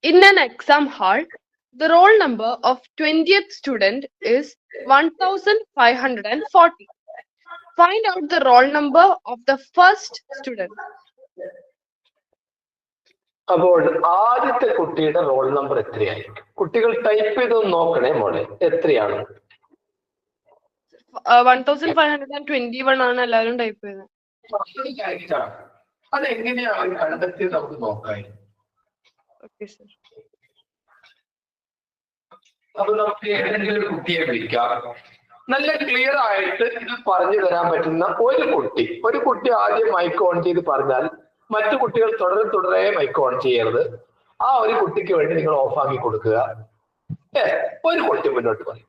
In an exam hall, the roll number of 20th student is 1540. Find out the roll number of the first student. അപ്പോൾ ആദ്യത്തെ കുട്ടിയുടെ റോൾ നമ്പർ എത്രയായിരിക്കും? കുട്ടികൾ ടൈപ്പ് ചെയ്തൊന്ന് നോക്കണേ മോളെ, എത്രയാണ്? 1521 ആണ് എല്ലാവരും ടൈപ്പ് ചെയ്തത്. അതെങ്ങനെയാണ് കണ്ടെത്തിയത് നമുക്ക് നോക്കാം. Okay, sir. അപ്പൊ നമുക്ക് ഏതെങ്കിലും ഒരു കുട്ടിയെ വിളിക്കാം. നല്ല ക്ലിയർ ആയിട്ട് ഇത് പറഞ്ഞു തരാൻ പറ്റുന്ന ഒരു കുട്ടി ആദ്യം മൈക്ക് ഓൺ ചെയ്ത് പറഞ്ഞാൽ മറ്റു കുട്ടികൾ തുടരെ മൈക്ക് ഓൺ ചെയ്യരുത്. ആ ഒരു കുട്ടിക്ക് വേണ്ടി നിങ്ങൾ ഓഫ് ആക്കി കൊടുക്കുക. ഒരു കുട്ടി മുന്നോട്ട് പറയും.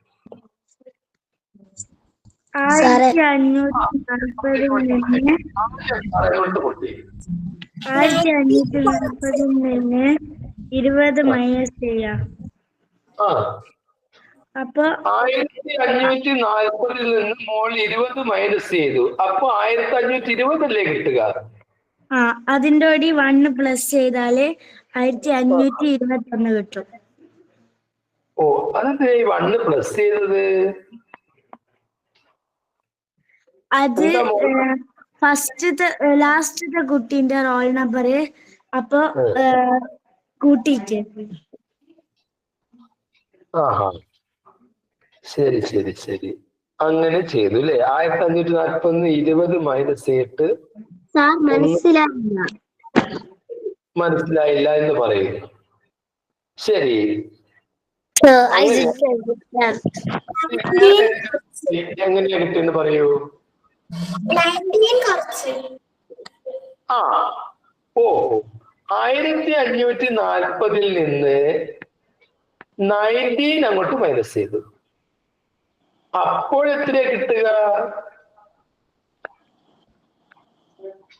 1540 മൈനസ് ചെയ്യാം. അപ്പൊ 1540 നിന്ന് മോൾ 20 മൈനസ് ചെയ്തു. അപ്പൊ 1520 കിട്ടുക. അതിന്റെ കൂടി 1 പ്ലസ് ചെയ്താല് 1521 കിട്ടും. ഓ, അതെന്താ 1 പ്ലസ് ചെയ്തത്? അത് ലാസ്റ്റത്തെ കുട്ടീന്റെ റോൾ നമ്പർ അപ്പൊ കൂട്ടിട്ട്. ആഹാ, ശരി ശരി ശരി, അങ്ങനെ ചെയ്തു അല്ലേ? 1540 20 മൈനസ് ചെയ്തിട്ട് മനസ്സിലായില്ല എന്ന് പറയുന്നു. ശരി, എങ്ങനെയാ കിട്ടിയെന്ന് പറയൂ. ആ, ഓ, 1540 നിന്ന് 19 അങ്ങോട്ട് മൈനസ് ചെയ്തു. അപ്പോൾ എത്രയാ കിട്ടുക?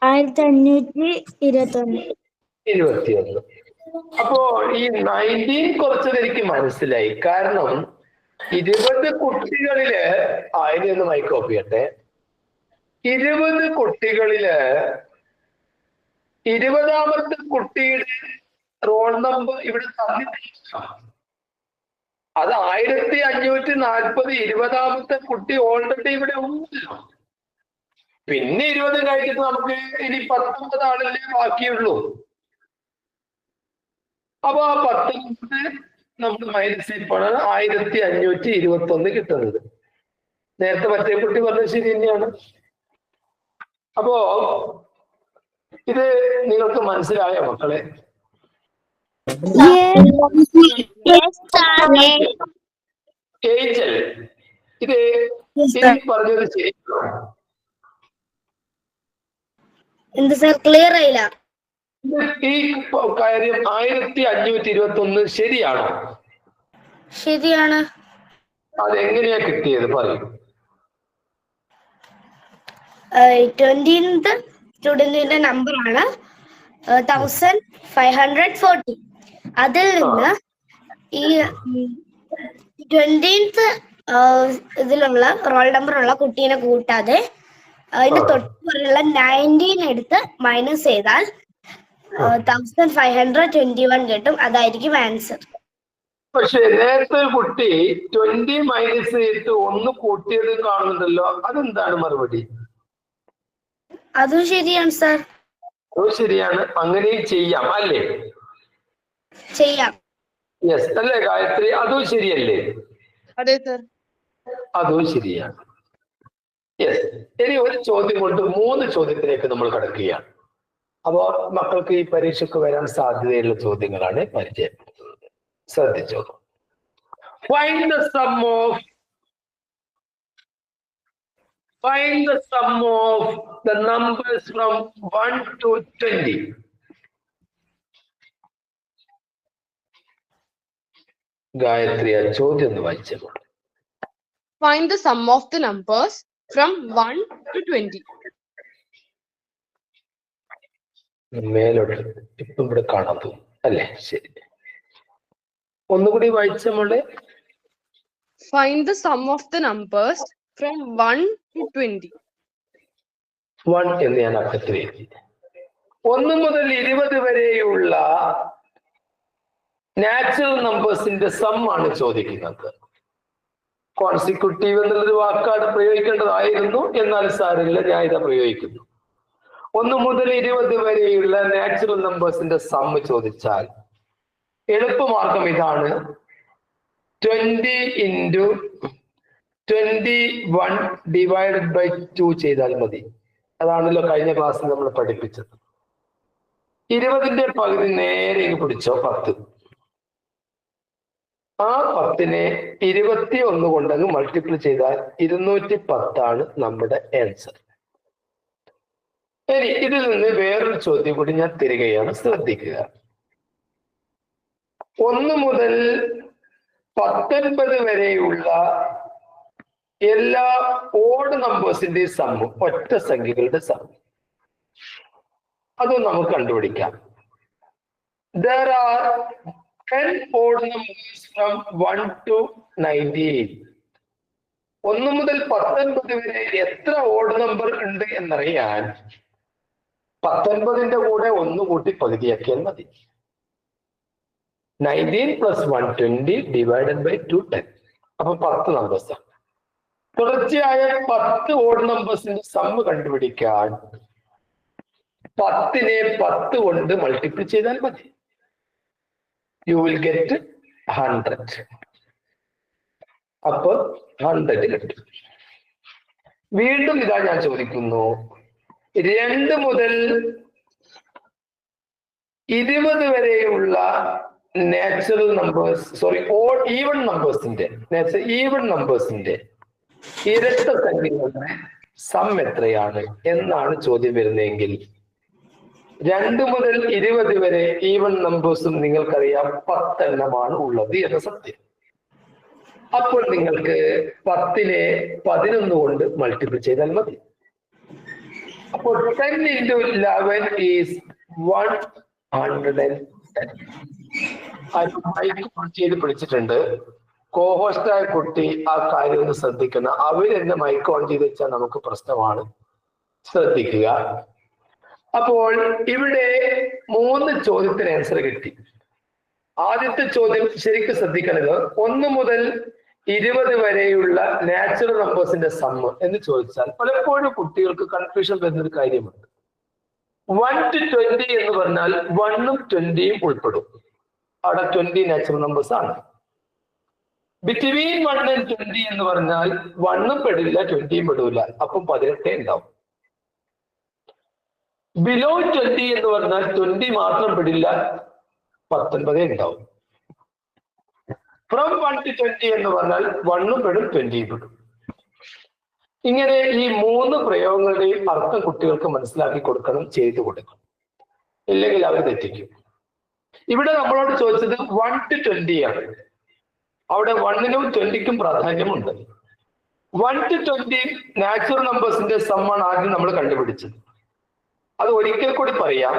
1521. അപ്പോ ഈ 19 കുറച്ചത് എനിക്ക് മനസ്സിലായി. കാരണം 20 കുട്ടികളില് ഒന്ന് മൈക്ക് ഓഫ് ചെയ്യട്ടെ. 20 കുട്ടികളില് 20ാമത്തെ കുട്ടിയുടെ റോൾ നമ്പർ ഇവിടെ തന്നിട്ടില്ല. അത് 1540 20ാമത്തെ കുട്ടി ഓൾറെഡി ഇവിടെ ഉണ്ടല്ലോ. പിന്നെ 20 കഴിഞ്ഞിട്ട് നമുക്ക് ഇനി 19 ആളല്ലേ ബാക്കിയുള്ളൂ. അപ്പൊ ആ 19 നമ്മൾ മൈനസ് ചെയ്യുമ്പോഴാണ് 1521 കിട്ടുന്നത്. നേരത്തെ മറ്റേ കുട്ടി പറഞ്ഞത് ശരി തന്നെയാണ്. അപ്പോ ഇത് നിങ്ങൾക്ക് മനസ്സിലായോ മക്കളെ? ഏഞ്ചൽ, ഇത് പറഞ്ഞത് ശരിയാണോ? എന്ത് സർ, ക്ലിയർ ആയില്ല. ഈ കാര്യം 1521 ശരിയാണോ? ശരിയാണ്. അതെങ്ങനെയാ കിട്ടിയത് പറയൂ. 20th സ്റ്റുഡന്റിന്റെ നമ്പർ ആണ് 1540. അതിൽ നിന്ന് ഈ 20th ഇതിലുള്ള റോൾ നമ്പർ ഉള്ള കുട്ടീനെ കൂട്ടാതെ അതിന്റെ തൊട്ടുള്ള 19 എടുത്ത് മൈനസ് ചെയ്താൽ 1521 കിട്ടും. അതായിരിക്കും ആൻസർ. പക്ഷെ നേരത്തെ ഒരു കുട്ടി 20 മൈനസ് ചെയ്തിട്ട് 1 കൂട്ടിയത് കാണുന്നുണ്ടല്ലോ, അതെന്താണ് മറുപടി? അതും ശരിയാണ് സാർ. അതും ശരിയാണ്. അങ്ങനെയും ചെയ്യാം അല്ലേ? ചെയ്യാം. യെസ് അല്ലേ ഗായത്രി? അതും ശരിയല്ലേ? അതെ സർ, അതും ശരിയാണ്. യെസ്. ഇനി ഒരു ചോദ്യം കൊണ്ട് 3 ചോദ്യത്തിലേക്ക് നമ്മൾ കടക്കുകയാണ്. അപ്പോ മക്കൾക്ക് ഈ പരീക്ഷയ്ക്ക് വരാൻ സാധ്യതയുള്ള ചോദ്യങ്ങളാണ് പരിചയപ്പെടുത്തുന്നത്. ശ്രദ്ധിച്ചോ. Find the sum of the numbers from 1 to 20. Gayathri, ആ ചോദ്യം ഒന്ന് വായിച്ചോളൂ. find the sum of the numbers from 1 to 20. മേലോട്ട് ഇപ്പം ഇവിടെ കാണാൻ തോന്നും അല്ലേ? ശരി, ഒന്നുകൂടി വായിച്ച മോളെ. Find the sum of the numbers From 1 to 20. 1 എന്ന് ഞാൻ അക്കത്തിൽ എഴുതി. 1 മുതൽ 20 വരെയുള്ള നാച്ചുറൽ നമ്പേഴ്സിന്റെ സം ആണ് ചോദിക്കുന്നത്. കോൺസിക്യൂട്ടീവ് എന്നുള്ളൊരു വാക്കാണ് പ്രയോഗിക്കേണ്ടതായിരുന്നു, എന്നാൽ സാരില്ല, ഞാൻ ഇതാ പ്രയോഗിക്കുന്നു. 1 മുതൽ 20 വരെയുള്ള നാച്ചുറൽ നമ്പേഴ്സിന്റെ സം ചോദിച്ചാൽ എളുപ്പമാർഗം ഇതാണ്. 20 into 21 ഡിവൈഡഡ് ബൈ 2 ചെയ്താൽ മതി. അതാണല്ലോ കഴിഞ്ഞ ക്ലാസ്സിൽ നമ്മൾ പഠിപ്പിച്ചത്. 20ന്റെ പകുതി നേരെ പിടിച്ചോ, 10. ആ 10നെ 21 കൊണ്ടങ്ങ് മൾട്ടിപ്പിൾ ചെയ്താൽ 210 ആണ് നമ്മുടെ ആൻസർ. ഇനി ഇതിൽ നിന്ന് വേറൊരു ചോദ്യം കൂടി ഞാൻ തരികയാണ്, ശ്രദ്ധിക്കുക. 1 മുതൽ 19 വരെയുള്ള എല്ലാ ഓഡ് നമ്പേഴ്സിന്റെ സമ്മ്, ഒറ്റ സംഖ്യകളുടെ സമ്മ്, അത് നമുക്ക് കണ്ടുപിടിക്കാം. There are 10 odd numbers from 1 to 98. 1 മുതൽ 19 വരെ എത്ര ഓഡ് നമ്പർ ഉണ്ട് എന്നറിയാൻ 19ന്റെ കൂടെ 1 കൂട്ടി പകുതിയാക്കിയാൽ മതി. 19 plus 120 divided by 2 10. അപ്പൊ 10 നമ്പേഴ്സ് ആണ്. തുടർച്ചയായ 10 ഓഡ് നമ്പേഴ്സിന്റെ സമ്മ് കണ്ടുപിടിക്കാൻ 10നെ 10 കൊണ്ട് മൾട്ടിപ്പിൾ ചെയ്താൽ മതി. You will get 100. അപ്പൊ 100 കിട്ടും. വീണ്ടും ഇതാ ഞാൻ ചോദിക്കുന്നു, 2 മുതൽ 20 വരെയുള്ള നാച്ചുറൽ നമ്പേഴ്സ്, സോറി ഈവൺ നമ്പേഴ്സിന്റെ ഇരട്ട സംഖ്യകളുടെ സം എത്രയാണ് എന്നാണ് ചോദ്യം വരുന്നതെങ്കിൽ 2 മുതൽ 20 വരെ ഈവൺ നമ്പേഴ്സും നിങ്ങൾക്കറിയാം 10 എണ്ണമാണ് ഉള്ളത് എന്ന സത്യം. അപ്പോൾ നിങ്ങൾക്ക് 10നെ 11 കൊണ്ട് മൾട്ടിപ്പിൾ ചെയ്താൽ മതി. അപ്പോൾ 10 into 11 is 110. ചെയ്ത് പിടിച്ചിട്ടുണ്ട്. കോഹോസ്റ്റായ കുട്ടി ആ കാര്യം ഒന്ന് ശ്രദ്ധിക്കണം. അവരെന്നെ മൈക്ക് ഓൺ ചെയ്ത് വെച്ചാൽ നമുക്ക് പ്രശ്നമാണ്, ശ്രദ്ധിക്കുക. അപ്പോൾ ഇവിടെ 3 ചോദ്യത്തിന് ആൻസർ കിട്ടി. ആദ്യത്തെ ചോദ്യം ശരിക്കും ശ്രദ്ധിക്കണത്, 1 മുതൽ 20 വരെയുള്ള നാച്ചുറൽ നമ്പേഴ്സിന്റെ സമ്മ് എന്ന് ചോദിച്ചാൽ പലപ്പോഴും കുട്ടികൾക്ക് കൺഫ്യൂഷൻ വരുന്നൊരു കാര്യമുണ്ട്. 1 to 20 എന്ന് പറഞ്ഞാൽ 1ഉം 20യും ഉൾപ്പെടും. അവിടെ 20 നാച്ചുറൽ നമ്പേഴ്സ് ആണ്. ബിറ്റ്വീൻ 1 and 20 എന്ന് പറഞ്ഞാൽ 1ഉം പെടില്ല 20യും പെടില്ല, അപ്പം 18 ഉണ്ടാവും. ബിലോ 20 എന്ന് പറഞ്ഞാൽ 20 മാത്രം പെടില്ല, 19 ഉണ്ടാവും. ഫ്രം 1 to 20 എന്ന് പറഞ്ഞാൽ 1ഉം പെടും 20യും പെടും. ഇങ്ങനെ ഈ 3 പ്രയോഗങ്ങളുടെയും അർത്ഥം കുട്ടികൾക്ക് മനസ്സിലാക്കി കൊടുക്കണം, ചെയ്തു കൊടുക്കണം, ഇല്ലെങ്കിൽ അവർ തെറ്റിക്കും. ഇവിടെ നമ്മളോട് ചോദിച്ചത് 1 to 20 ആണ്. അവിടെ 1നും 20ക്കും പ്രാധാന്യമുണ്ട്. 1 to 20 നാച്ചുറൽ നമ്പേഴ്സിന്റെ സമ്മാണ് ആദ്യം നമ്മൾ കണ്ടുപിടിച്ചത്. അത് ഒരിക്കൽ കൂടി പറയാം.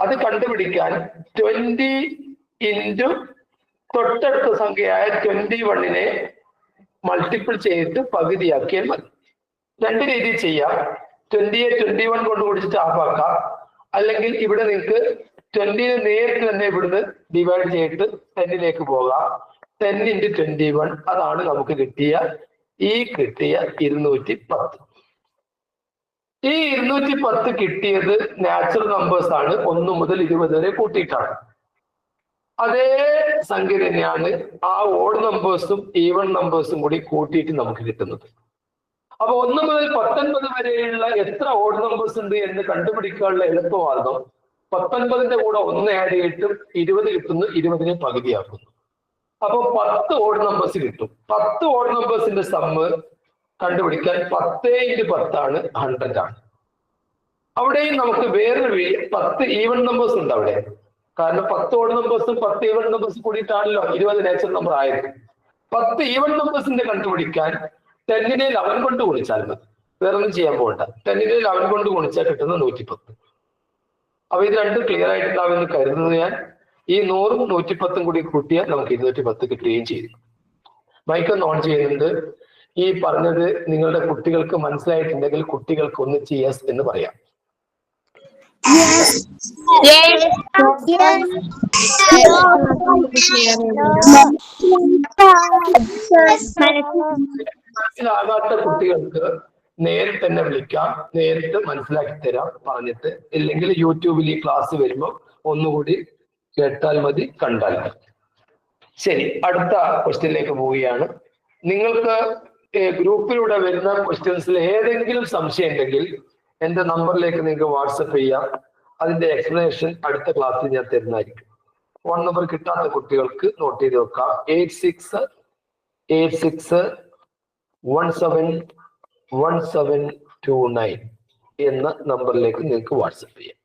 അത് കണ്ടുപിടിക്കാൻ 20 into തൊട്ടടുത്ത സംഖ്യയായ 21നെ മൾട്ടിപ്പിൾ ചെയ്തിട്ട് പകുതിയാക്കിയാൽ മതി. 2 രീതിയിൽ ചെയ്യാം. 20യെ 21 കൊണ്ട് കുടിച്ചിട്ട് ഹാഫാക്കാം, അല്ലെങ്കിൽ ഇവിടെ നിങ്ങൾക്ക് 20നെ നേരിട്ട് തന്നെ ഇവിടുന്ന് ഡിവൈഡ് ചെയ്തിട്ട് 10ലേക്ക് പോകാം. 10 into 21, അതാണ് നമുക്ക് കിട്ടിയ 210. ഈ 210 കിട്ടിയത് നാച്ചുറൽ നമ്പേഴ്സ് ആണ്. 1 മുതൽ 20 വരെ കൂട്ടിയിട്ടാണ്. അതേ സംഖ്യ തന്നെയാണ് ആ ഓഡ് നമ്പേഴ്സും ഈവൺ നമ്പേഴ്സും കൂടി കൂട്ടിയിട്ട് നമുക്ക് കിട്ടുന്നത്. അപ്പൊ 1 മുതൽ 19 വരെയുള്ള എത്ര ഓഡ് നമ്പേഴ്സ് ഉണ്ട് എന്ന് കണ്ടുപിടിക്കാനുള്ള എളുപ്പമാർഗം 19ന്റെ കൂടെ 1 ആഡ് ചെയ്തിട്ട് 20 കിട്ടുന്നു, 20നെ പകുതിയാക്കുന്നു. അപ്പൊ 10 ഓഡ് നമ്പേഴ്സ് കിട്ടും. 10 ഓഡ് നമ്പേഴ്സിന്റെ സമ്മ് കണ്ടുപിടിക്കാൻ 10 into 10 ആണ് 100 ആണ്. അവിടെയും നമുക്ക് വേറൊരു 10 ഈവൺ നമ്പേഴ്സ് ഉണ്ട് അവിടെ. കാരണം 10 ഓഡ് നമ്പേഴ്സും 10 ഈവൺ നമ്പേഴ്സും കൂടിയിട്ടാണല്ലോ 20 നാച്ചുറൽ നമ്പർ ആയത്. 10 ഈവൺ നമ്പേഴ്സിന്റെ കണ്ടുപിടിക്കാൻ 10നെ 11 കൊണ്ട് ഗുണിച്ചാൽ മതി. വേറൊന്നും ചെയ്യാൻ പോകണ്ട. 10നെ 11 കൊണ്ട് ഗുണിച്ചാൽ കിട്ടുന്ന 110. അപ്പൊ ഇത് രണ്ടും ക്ലിയർ ആയിട്ടുണ്ടാവുമെന്ന് കരുതുന്നത് ഞാൻ. ഈ 100ഉം 110ഉം കൂടി കൂട്ടിയാൽ നമുക്ക് 210 കിട്ടുകയും ചെയ്തു. മൈക്ക് ഒന്ന് ഓൺ ചെയ്യുന്നുണ്ട്. ഈ പറഞ്ഞത് നിങ്ങളുടെ കുട്ടികൾക്ക് മനസ്സിലായിട്ടുണ്ടെങ്കിൽ കുട്ടികൾക്ക് ഒന്നിച്ച് യെസ് എന്ന് പറയാം. മനസ്സിലാകാത്ത കുട്ടികൾക്ക് നേരിട്ട് തന്നെ വിളിക്കാം, നേരിട്ട് മനസ്സിലാക്കി തരാം പറഞ്ഞിട്ട്. ഇല്ലെങ്കിൽ യൂട്യൂബിൽ ഈ ക്ലാസ് വരുമ്പോൾ ഒന്നുകൂടി കേട്ടാൽ മതി, കണ്ടാൽ മതി. ശരി, അടുത്ത ക്വസ്റ്റ്യനിലേക്ക് പോവുകയാണ്. നിങ്ങൾക്ക് ഗ്രൂപ്പിലൂടെ വരുന്ന ക്വസ്റ്റ്യൻസിൽ ഏതെങ്കിലും സംശയം ഉണ്ടെങ്കിൽ എന്റെ നമ്പറിലേക്ക് നിങ്ങൾക്ക് വാട്സപ്പ് ചെയ്യാം. അതിന്റെ എക്സ്പ്ലനേഷൻ അടുത്ത ക്ലാസ്സിൽ ഞാൻ തരുന്നതായിരിക്കും. ഫോൺ നമ്പർ കിട്ടാത്ത കുട്ടികൾക്ക് നോട്ട് ചെയ്ത് വെക്കാം. 8686171729 എന്ന നമ്പറിലേക്ക് നിങ്ങൾക്ക് വാട്സപ്പ് ചെയ്യാം.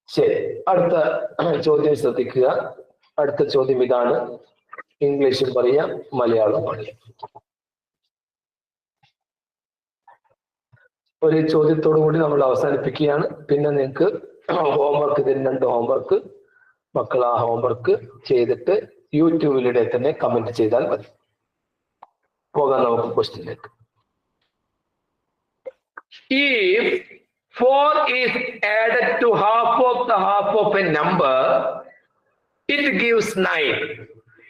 ശരി, അടുത്ത ചോദ്യം ശ്രദ്ധിക്കുക. അടുത്ത ചോദ്യം ഇതാണ്. ഇംഗ്ലീഷും പറയാം, മലയാളം പറയാം. ഒരു ചോദ്യത്തോടു കൂടി നമ്മൾ അവസാനിപ്പിക്കുകയാണ്. പിന്നെ നിങ്ങൾക്ക് ഹോംവർക്ക് തരുന്നുണ്ട്. ഹോംവർക്ക് മക്കൾ ആ ഹോംവർക്ക് ചെയ്തിട്ട് യൂട്യൂബിലൂടെ തന്നെ കമന്റ് ചെയ്താൽ മതി. പോകാം നമുക്ക് ക്വസ്റ്റ്യനിലേക്ക്. If 4 is added to half of a number, it gives 9.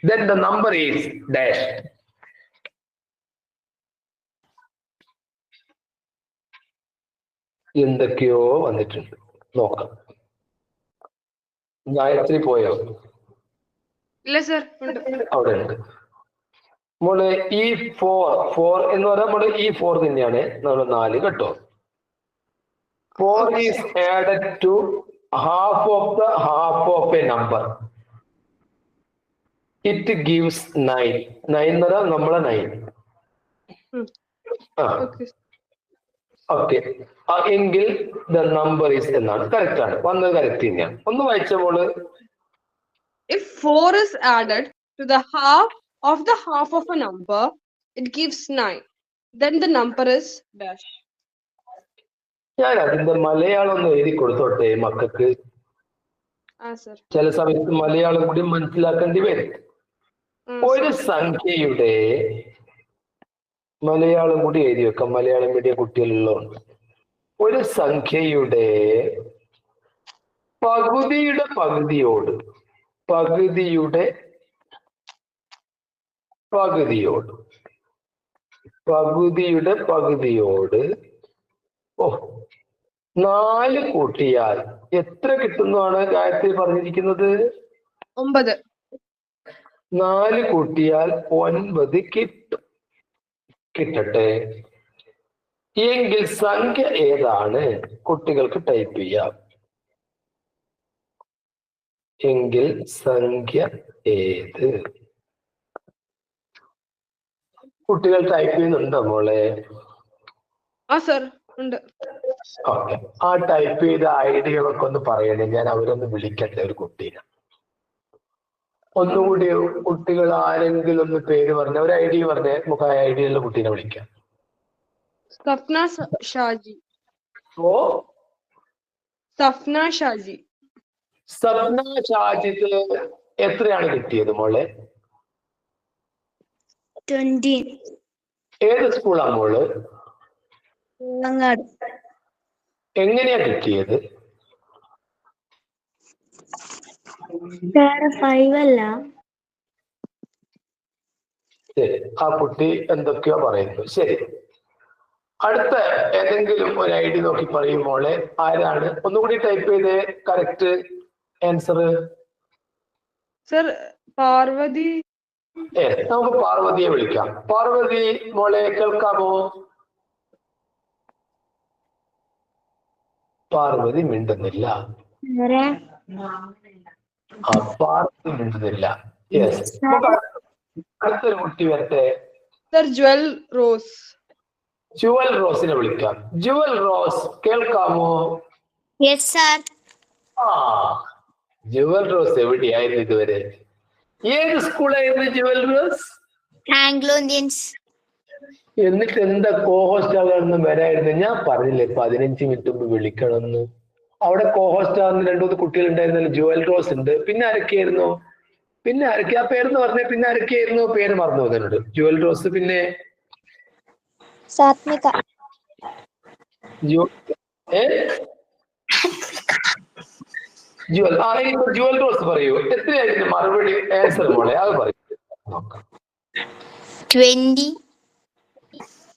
Then the number is dash. എന്തൊക്കെയോ വന്നിട്ടുണ്ട്, നോക്കാം. ഗായത്രി പോയോ? ഇല്ല സർ, അവിടെ ഉണ്ട് മോള്. ഈ 4 എന്ന് പറയാൻ മോള് ഈ 4 തന്നെയാണ്. നമ്മൾ 4 കേട്ടോ. 4 is added to half of a number. It gives 9. 9 എന്ന് പറഞ്ഞാൽ നമ്മളെ 9. ഓക്കെ, എങ്കിൽ ദ നമ്പർ ഈസ് എന്നാണ്. കറക്റ്റ് ആണ്, വന്നത് കറക്റ്റ് തന്നെയാണ്. ഒന്ന് വായിച്ച മോള്. If 4 is added to the half of a number, it gives 9. Then the number is dash. ഞാൻ അതിന്റെ മലയാളം ഒന്ന് എഴുതി കൊടുത്തോട്ടെ മക്കൾക്ക്. ചില സമയത്ത് മലയാളം കൂടി മനസ്സിലാക്കേണ്ടി വരും. ഒരു സംഖ്യയുടെ മലയാളം കൂടി എഴുതി വെക്കാം, മലയാളം മീഡിയം കുട്ടികളുള്ളതുകൊണ്ട്. ഒരു സംഖ്യയുടെ പകുതിയുടെ പകുതിയോട് ഓ 4 കൂട്ടിയാൽ എത്ര കിട്ടുന്നതാണ് ഗായത്രി പറഞ്ഞിരിക്കുന്നത്? 9. 4 കൂട്ടിയാൽ 9 കിട്ടട്ടെ. എങ്കിൽ സംഖ്യ ഏതാണ്? കുട്ടികൾക്ക് ടൈപ്പ് ചെയ്യാം. എങ്കിൽ സംഖ്യ ഏത്? കുട്ടികൾ ടൈപ്പ് ചെയ്യുന്നുണ്ടോ മോളെ? ഓക്കെ, ആ ടൈപ്പ് ചെയ്ത ഐഡിയകളൊക്കെ ഒന്ന് പറയണേ. ഞാൻ അവരൊന്ന് വിളിക്കട്ടെ, ഒരു കുട്ടീനെ. ഒന്നുകൂടി കുട്ടികൾ ആരെങ്കിലും ഒന്ന് പേര് പറഞ്ഞ, ഒരു ഐഡിയ പറഞ്ഞ, നമുക്ക് ആ ഐഡിയുള്ള കുട്ടീനെ വിളിക്കാം. സഫ്ന ഷാജി. സഫ്ന ഷാജിക്ക് എത്രയാണ് കിട്ടിയത് മോളെ? 20. ഏത് സ്കൂളാ മോള്? എങ്ങനെയാ കിട്ടിയത്? 5 അല്ല. ശരി, ആ കുട്ടി എന്തൊക്കെയോ പറയുന്നു. ശരി, അടുത്ത ഏതെങ്കിലും ഒരു ഐഡി നോക്കി പറയും മോളെ. ആരാണ്? ഒന്നുകൂടി ടൈപ്പ് ചെയ്തേ കറക്റ്റ് ആൻസർ. സർ, പാർവതി. നമുക്ക് പാർവതിയെ വിളിക്കാം. പാർവതി മോളെ കേൾക്കാമോ? പാർവതി മിണ്ടുന്നില്ല. പാർവതി മിണ്ടുന്നില്ല. യെസ്, അടുത്തൊരു കുട്ടി വരട്ടെ. Sir, Jewel Rose. ജുവൽ റോസിനെ വിളിക്കാം. ജുവൽ റോസ് കേൾക്കാമോ? Yes sir. ജുവൽ റോസ് എവിടെയായിരുന്നു ഇതുവരെ? ഏത് സ്കൂളായിരുന്നു ജുവൽ റോസ്? Anglo Indians. എന്നിട്ട് എന്താ കോഹോസ്റ്റ് ആകാനൊന്നും വരായിരുന്നു? ഞാൻ പറഞ്ഞില്ലേ 15 മിനിറ്റ് മുമ്പ് വിളിക്കണമെന്ന്. അവിടെ കോഹോസ്റ്റ് ആകുന്ന 2-3 കുട്ടികൾ ഉണ്ടായിരുന്നല്ലോ. ജുവൽ റോസ് ഉണ്ട്, പിന്നെ ആരൊക്കെയായിരുന്നു? പിന്നെ ആരൊക്കെ ആ പേരെന്ന് പറഞ്ഞ പിന്നെ ആരൊക്കെയായിരുന്നു പേര് മറന്നു പോകുന്നുണ്ട്. ജുവൽ റോസ്, പിന്നെ സാത്മിക. ജുവൽ ജുവൽ റോസ് പറയൂ, എത്രയായിരുന്നു മറുപടി ആൻസർ മോളെ, അത് പറയൂ. 20.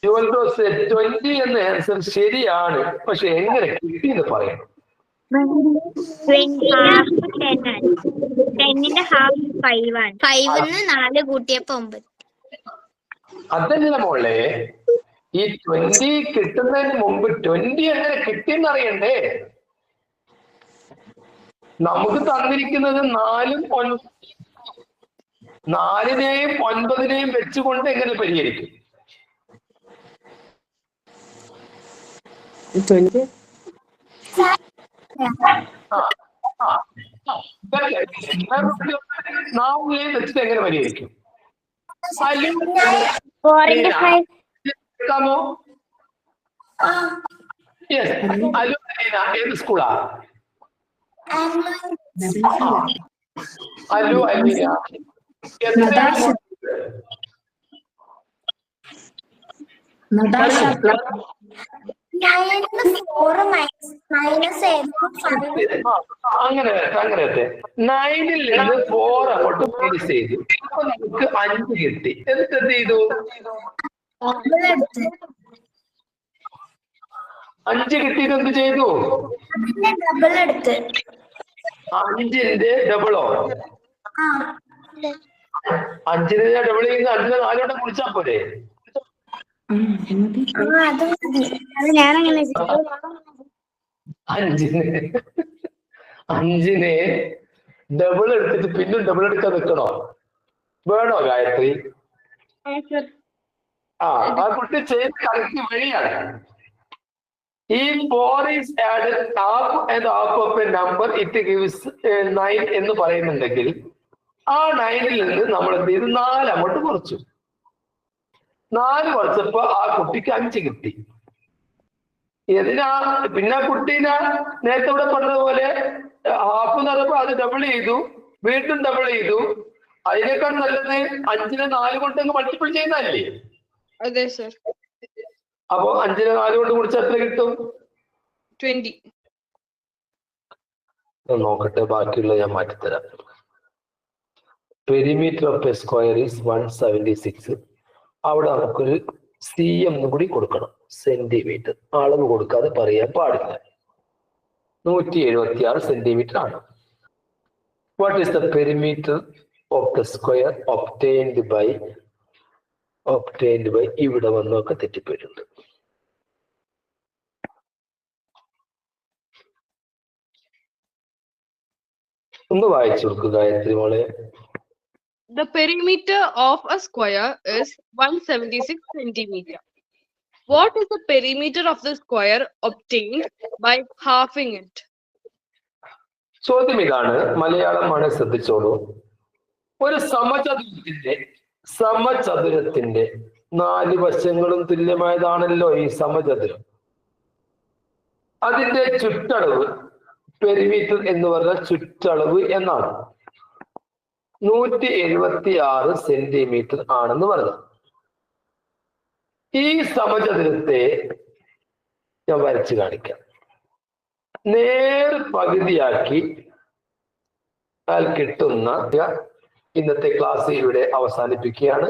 ജുവൽ റോസ് 20 എന്ന ആൻസർ ശരിയാണ്. പക്ഷെ എങ്ങനെ കിട്ടി എന്ന് പറയണം. 20 ഹാഫ് 10 ആണ്. 10ന്റെ ഹാഫ് 5 ആണ്. 5ന്ന് 4 കൂട്ടിയപ്പോ 9. അതല്ല മോളെ, ഈ 20 കിട്ടുന്നതിന് മുമ്പ് 20 എങ്ങനെ കിട്ടിയെന്ന് അറിയണ്ടേ? നമുക്ക് തന്നിരിക്കുന്നത് 4നെയും 9നെയും വെച്ചുകൊണ്ട് എങ്ങനെ പരിഹരിക്കും? നാലിനെയും വെച്ചിട്ട് എങ്ങനെ പരിഹരിക്കും? കേൾക്കാമോ? യെസ്. അലു അലീന ഏത് സ്കൂളാ? അലു അലീന അങ്ങനെ 9ൽ നിന്ന് 4 അങ്ങോട്ട് മൈനസ് ചെയ്തു. അപ്പൊ നമുക്ക് 5 കിട്ടി. എന്നിട്ട് എന്ത് ചെയ്തു? 5 കിട്ടിയത് എന്ത് ചെയ്തു? 5ന്റെ ഡബിളോ? 5നെ ഡബിൾ ചെയ്യുന്ന 5നെ 4 കൊണ്ട് കുറിച്ചാ പോരെ? അഞ്ചിനെ ഡബിൾ എടുത്തിട്ട് പിന്നും ഡബിൾ എടുക്കാൻ നിൽക്കണോ? വേണോ ഗായത്രി? ആ കുട്ടി ചെയ്ത് കറക്റ്റ് വഴിയാണ്. ഈ 4 is added half and half of a number it gives 9 എന്ന് പറയുന്നുണ്ടെങ്കിൽ ആ 9ൽ നിന്ന് നമ്മൾ എന്ത് ചെയ്തു? 4 അങ്ങോട്ട് കുറച്ചു. 4 കുറച്ചപ്പോ ആ കുട്ടിക്ക് 5 കിട്ടി. പിന്നെ കുട്ടീനെ നേരത്തെ ഇവിടെ പറഞ്ഞതുപോലെ ഹാഫ് എന്ന് പറഞ്ഞപ്പോ അത് ഡബിൾ ചെയ്തു, വീണ്ടും ഡബിൾ ചെയ്തു. അതിനേക്കാൾ നല്ലത് 5നെ 4 കൊണ്ട് മൾട്ടിപ്പിൾ ചെയ്യുന്നതല്ലേ? അതെ സർ. അപ്പൊ 5നെ 4 കൊണ്ട് കുറിച്ച് എത്ര കിട്ടും? 20. നോക്കട്ടെ, ബാക്കിയുള്ള ഞാൻ മാറ്റിത്തരാം. Perimeter of a square is 176. അവിടെ നമുക്കൊരു cm കൂടി കൊടുക്കണം. സെന്റിമീറ്റർ അളവ് കൊടുക്കാതെ പറയാൻ പാടില്ല. 176 സെന്റിമീറ്റർ ആണ്. What is the perimeter of the square obtained by ഇവിടെ വന്നൊക്കെ തെറ്റിപ്പോയിട്ടുണ്ട്. ഒന്ന് വായിച്ചു കൊടുക്കുക ഗായത്രി മോളെ. The perimeter of a square is 176 centimeter. What is the perimeter of the square obtained by halving it? ചോദ്യം ഇതാണ്, മലയാളമാണ്, ശ്രദ്ധിച്ചോളൂ. ഒരു സമചതുരത്തിന്റെ 4 വശങ്ങളും തുല്യമായതാണല്ലോ ഈ സമചതുരം. അതിന്റെ ചുറ്റളവ് പെരിമീറ്റർ എന്ന് പറഞ്ഞ ചുറ്റളവ് എന്നാണ്. 176 സെന്റിമീറ്റർ ആണെന്ന് പറഞ്ഞു. ഈ സമചതുരത്തെ ഞാൻ വരച്ച് കാണിക്കാം. നേർ പകുതിയാക്കി കിട്ടുന്ന ഇന്നത്തെ ക്ലാസ് ഇവിടെ അവസാനിപ്പിക്കുകയാണ്.